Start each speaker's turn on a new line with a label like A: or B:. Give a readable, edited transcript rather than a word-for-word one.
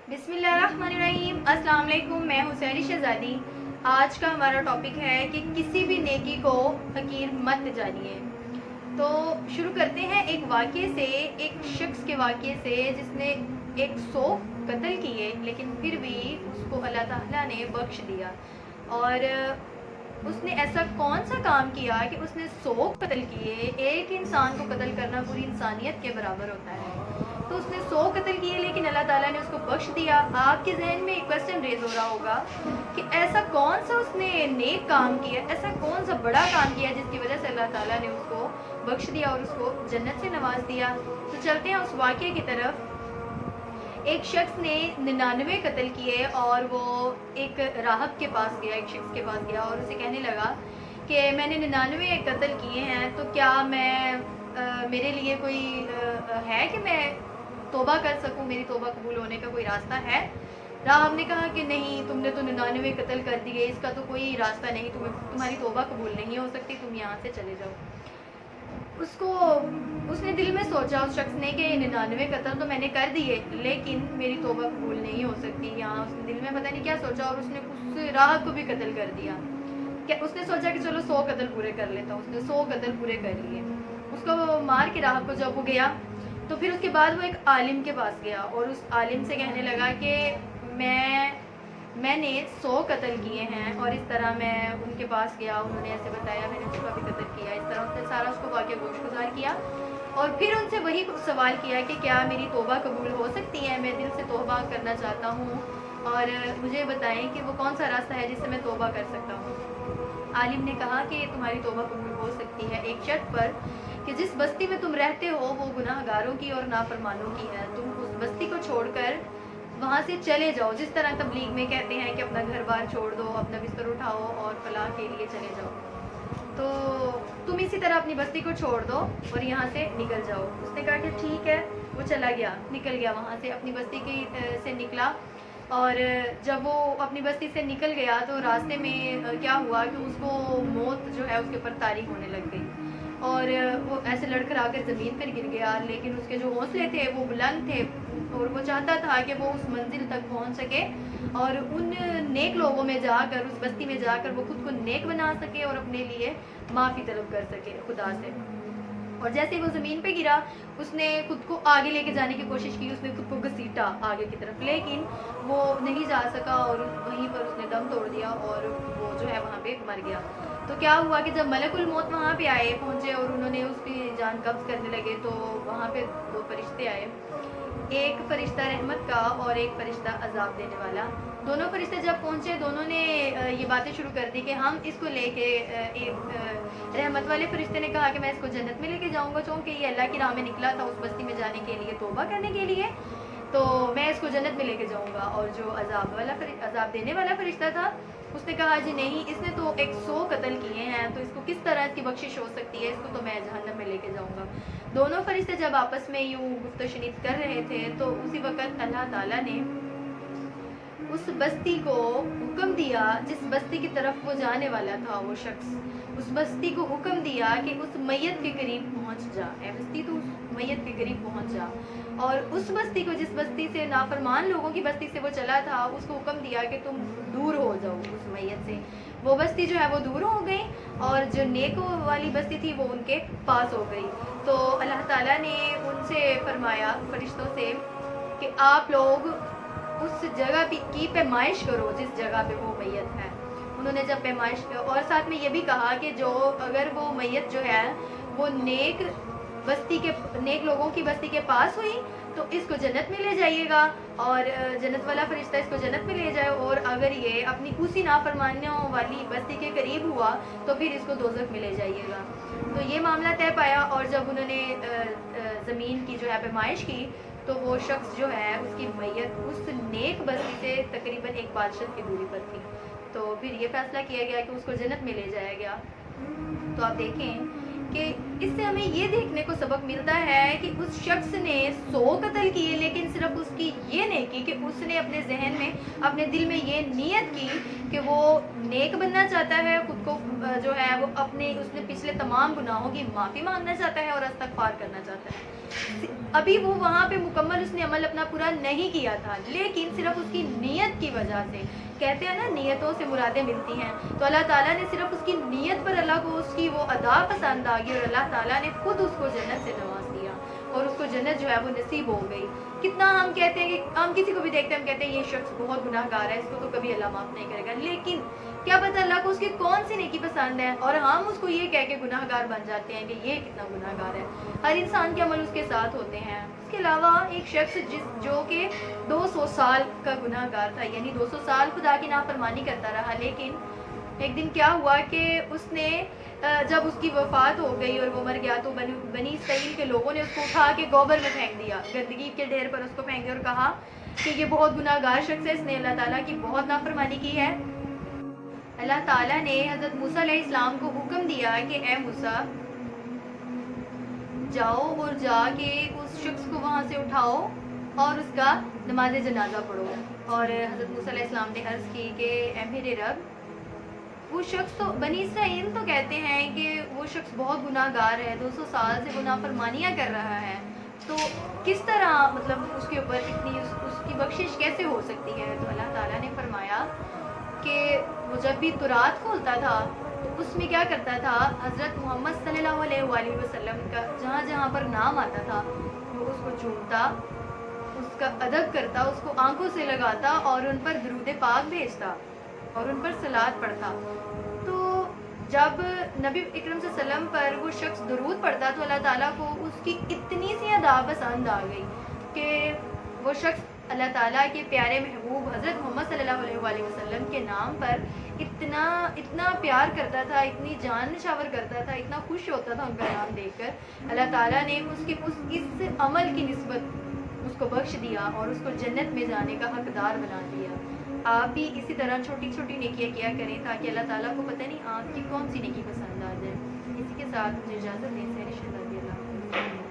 A: بسم اللہ الرحمن الرحیم۔ السلام علیکم، میں حسینی شہزادی۔ آج کا ہمارا ٹاپک ہے کہ کسی بھی نیکی کو حقیر مت جانیے۔ تو شروع کرتے ہیں ایک واقعے سے، ایک شخص کے واقعے سے جس نے 100 قتل کیے لیکن پھر بھی اس کو اللہ تعالیٰ نے بخش دیا۔ اور اس نے ایسا کون سا کام کیا کہ اس نے 100 قتل کیے؟ ایک انسان کو قتل کرنا پوری انسانیت کے برابر ہوتا ہے۔ تو اس نے 100 قتل کیے لیکن اللہ تعالیٰ نے اس کو بخش دیا۔ آپ کے ذہن میں ایک کوسچن ریز ہو رہا ہوگا کہ ایسا کون سا اس نے نیک کام کیا، ایسا کون سا بڑا کام کیا جس کی وجہ سے اللہ تعالیٰ نے اس کو بخش دیا اور اس کو جنت سے نواز دیا۔ تو چلتے ہیں اس واقعے کی طرف۔ ایک شخص نے 99 قتل کیے اور وہ ایک راہب کے پاس گیا، ایک شخص کے پاس گیا اور اسے کہنے لگا کہ میں نے 99 قتل کیے ہیں، تو کیا میرے لیے کوئی ہے کہ میں توبہ کر سکوں، میری توبہ قبول ہونے کا کوئی راستہ ہے؟ راہب نے کہا کہ نہیں، تم نے تو 99 قتل کر دیے، اس کا تو کوئی راستہ نہیں، تمہاری توبہ قبول نہیں ہو سکتی، تم یہاں سے چلے جاؤ۔ اس نے دل میں سوچا، اس شخص نے، کہ 99 قتل تو میں نے کر دیے لیکن میری توبہ قبول نہیں ہو سکتی۔ یہاں اس نے دل میں پتہ نہیں کیا سوچا اور اس نے اس راہب کو بھی قتل کر دیا۔ اس نے سوچا کہ چلو 100 قتل پورے کر لیتا ہوں۔ اس نے 100 قتل پورے کر لیے۔ اس کو مار کے راہب کو جب وہ گیا تو پھر اس کے بعد وہ ایک عالم کے پاس گیا اور اس عالم سے کہنے لگا کہ میں نے 100 قتل کیے ہیں اور اس طرح میں ان کے پاس گیا، انہوں نے ایسے بتایا، میں نے اس کا بھی قتل کیا، اس طرح اس نے سارا اس کو واقعہ گوش گزار کیا اور پھر ان سے وہی سوال کیا کہ کیا میری توبہ قبول ہو سکتی ہے؟ میں دل سے توبہ کرنا چاہتا ہوں اور مجھے بتائیں کہ وہ کون سا راستہ ہے جس سے میں توبہ کر سکتا ہوں۔ عالم نے کہا کہ تمہاری توبہ قبول ہو سکتی ہے ایک شرط پر کہ جس بستی میں تم رہتے ہو وہ گناہ گاروں کی اور نافرمانوں کی ہے، تم اس بستی کو چھوڑ کر وہاں سے چلے جاؤ، جس طرح تبلیغ میں کہتے ہیں کہ اپنا گھر بار چھوڑ دو، اپنا بستر اٹھاؤ اور فلاح کے لیے چلے جاؤ، تو تم اسی طرح اپنی بستی کو چھوڑ دو اور یہاں سے نکل جاؤ۔ اس نے کہا کہ ٹھیک ہے۔ وہ چلا گیا، نکل گیا وہاں سے، اپنی بستی کی سے نکلا اور جب وہ اپنی بستی سے نکل گیا تو راستے میں کیا ہوا کہ اس کو موت جو ہے اس کے اوپر طاری ہونے لگ گئی اور وہ ایسے لڑکھڑا کر زمین پر گر گیا، لیکن اس کے جو حوصلے تھے وہ بلند تھے اور وہ چاہتا تھا کہ وہ اس منزل تک پہنچ سکے اور ان نیک لوگوں میں جا کر، اس بستی میں جا کر وہ خود کو نیک بنا سکے اور اپنے لیے معافی طلب کر سکے خدا سے۔ اور جیسے وہ زمین پہ گرا اس نے خود کو آگے لے کے جانے کی کوشش کی، اس نے خود کو گھسیٹا آگے کی طرف لیکن وہ نہیں جا سکا اور وہیں پر اس نے دم توڑ دیا اور وہ جو ہے وہاں پہ مر گیا۔ تو کیا ہوا کہ جب ملک الموت وہاں پہ پہنچے اور انہوں نے اس کی جان قبض کرنے لگے تو وہاں پہ 2 فرشتے آئے، ایک فرشتہ رحمت کا اور ایک فرشتہ عذاب دینے والا۔ دونوں فرشتے جب پہنچے دونوں نے یہ باتیں شروع کر دی کہ ہم اس کو لے کے، ایک رحمت والے فرشتے نے کہا کہ میں اس کو جنت میں لے کے جاؤں گا چونکہ یہ اللہ کی راہ میں نکلا تھا اس بستی میں جانے کے لیے، توبہ کرنے کے لیے، تو میں اس کو جنت میں لے کے جاؤں گا۔ اور جو عذاب دینے والا فرشتہ تھا اس نے کہا جی نہیں، اس نے تو 100 قتل کیے ہیں تو اس کو کس طرح اس کی بخشش ہو سکتی ہے، اس کو تو میں جہنم میں لے کے جاؤں گا۔ دونوں فرشتے جب آپس میں یوں گفت و شنید کر رہے تھے تو اسی وقت اللہ تعالیٰ نے اس بستی کو حکم دیا، جس بستی کی طرف وہ جانے والا تھا وہ شخص، اس بستی کو حکم دیا کہ اس میت کے قریب پہنچ جا، اے بستی تو اس میت کے قریب پہنچ جا۔ اور اس بستی کو، جس بستی سے نافرمان لوگوں کی بستی سے وہ چلا تھا، اس کو حکم دیا کہ تم دور ہو جاؤ اس میت سے۔ وہ بستی جو ہے وہ دور ہو گئی اور جو نیکوں والی بستی تھی وہ ان کے پاس ہو گئی۔ تو اللہ تعالیٰ نے ان سے فرمایا، فرشتوں سے، کہ آپ لوگ اس جگہ کی پیمائش کرو جس جگہ پہ وہ میت ہے۔ انہوں نے جب پیمائش کیا اور ساتھ میں یہ بھی کہا کہ اگر وہ میت جو ہے وہ نیک لوگوں کی بستی کے پاس ہوئی تو اس کو جنت میں لے جائیے گا اور جنت والا فرشتہ اس کو جنت میں لے جائے، اور اگر یہ اپنی اسی نافرمانیوں والی بستی کے قریب ہوا تو پھر اس کو دوزخ میں لے جائیے گا۔ تو یہ معاملہ طے پایا اور جب انہوں نے زمین کی جو ہے پیمائش کی تو وہ شخص جو ہے اس کی میت اس نیک بستی سے تقریباً 1 بادشاہ کی دوری پر تھی، تو پھر یہ فیصلہ کیا گیا کہ اس کو جنت میں لے جایا گیا۔ تو آپ دیکھیں کہ اس سے ہمیں یہ دیکھنے کو سبق ملتا ہے کہ اس شخص نے 100 قتل کیے لیکن صرف اس کی یہ نیکی کہ اس نے اپنے ذہن میں، اپنے دل میں یہ نیت کی کہ وہ نیک بننا چاہتا ہے، خود کو جو ہے وہ اس نے پچھلے تمام گناہوں کی معافی مانگنا چاہتا ہے اور استغفار کرنا چاہتا ہے۔ ابھی وہ وہاں پہ مکمل اس نے عمل اپنا پورا نہیں کیا تھا، لیکن صرف اس کی نیت کی وجہ سے، کہتے ہیں نا نیتوں سے مرادیں ملتی ہیں، تو اللہ تعالیٰ نے صرف اس کی نیت پر اللہ کو اس کی وہ ادا پسند آ گئی اور اللہ تعالیٰ نے خود اس کو جنت سے نواز دیا اور اس کو جنت جو ہے وہ نصیب ہو گئی۔ کتنا ہم کہتے ہیں کہ ہم کسی کو بھی دیکھتے ہیں ہم کہتے ہیں یہ شخص بہت گناہ گار ہے، اس کو تو کبھی اللہ معاف نہیں کرے گا، لیکن کیا پتہ اللہ کو اس کی کون سی نیکی پسند ہے اور ہم اس کو یہ کہہ کے گناہ گار بن جاتے ہیں کہ یہ کتنا گناہ گار ہے۔ ہر انسان کے عمل اس کے ساتھ ہوتے ہیں۔ اس کے علاوہ ایک شخص جو کہ 200 سال کا گناہ گار تھا، یعنی 200 سال خدا کی نافرمانی کرتا رہا، لیکن ایک دن کیا ہوا کہ اس نے جب اس کی وفات ہو گئی اور وہ مر گیا تو بنی اسرائیل کے لوگوں نے اس کو اٹھا کے گوبر میں پھینک دیا، گندگی کے ڈھیر پر اس کو پھینک دیا اور کہا کہ یہ بہت گناہ گار شخص ہے، اس نے اللہ تعالیٰ کی بہت نافرمانی کی ہے۔ اللہ تعالیٰ نے حضرت موسیٰ علیہ السلام کو حکم دیا کہ اے موسیٰ جاؤ اور جا کے اس شخص کو وہاں سے اٹھاؤ اور اس کا نماز جنازہ پڑھو۔ اور حضرت موسیٰ علیہ السلام نے عرض کی کہ اے میرے رب، وہ شخص تو بنی اسرائیل تو کہتے ہیں کہ وہ شخص بہت گناہ گار ہے، 200 سال سے گناہ فرمانیاں کر رہا ہے، تو کس طرح مطلب اس کے اوپر اتنی اس کی بخشش کیسے ہو سکتی ہے؟ تو اللہ تعالیٰ نے فرمایا کہ وہ جب بھی تورات کھولتا تھا تو اس میں کیا کرتا تھا، حضرت محمد صلی اللہ علیہ وآلہ وسلم کا جہاں جہاں پر نام آتا تھا وہ اس کو چومتا، اس کا ادب کرتا، اس کو آنکھوں سے لگاتا اور ان پر درود پاک بھیجتا اور ان پر صلوات پڑھتا۔ تو جب نبی اکرم صلی اللہ علیہ وسلم پر وہ شخص درود پڑھتا تو اللہ تعالیٰ کو اس کی اتنی سی ادا پسند آ گئی کہ وہ شخص اللہ تعالیٰ کے پیارے محبوب حضرت محمد صلی اللہ علیہ وآلہ وسلم کے نام پر اتنا پیار کرتا تھا، اتنی جان نشاور کرتا تھا، اتنا خوش ہوتا تھا ان کا نام دیکھ کر۔ اللہ تعالیٰ نے اس عمل کی نسبت اس کو بخش دیا اور اس کو جنت میں جانے کا حقدار بنا دیا۔ آپ بھی اسی طرح چھوٹی چھوٹی نیکیاں کیا کریں تاکہ اللہ تعالیٰ کو پتہ نہیں آپ کی کون سی نیکی پسند آ جائے۔ اسی کے ساتھ مجھے اجازت دیں، سے رضی اللہ عنہ۔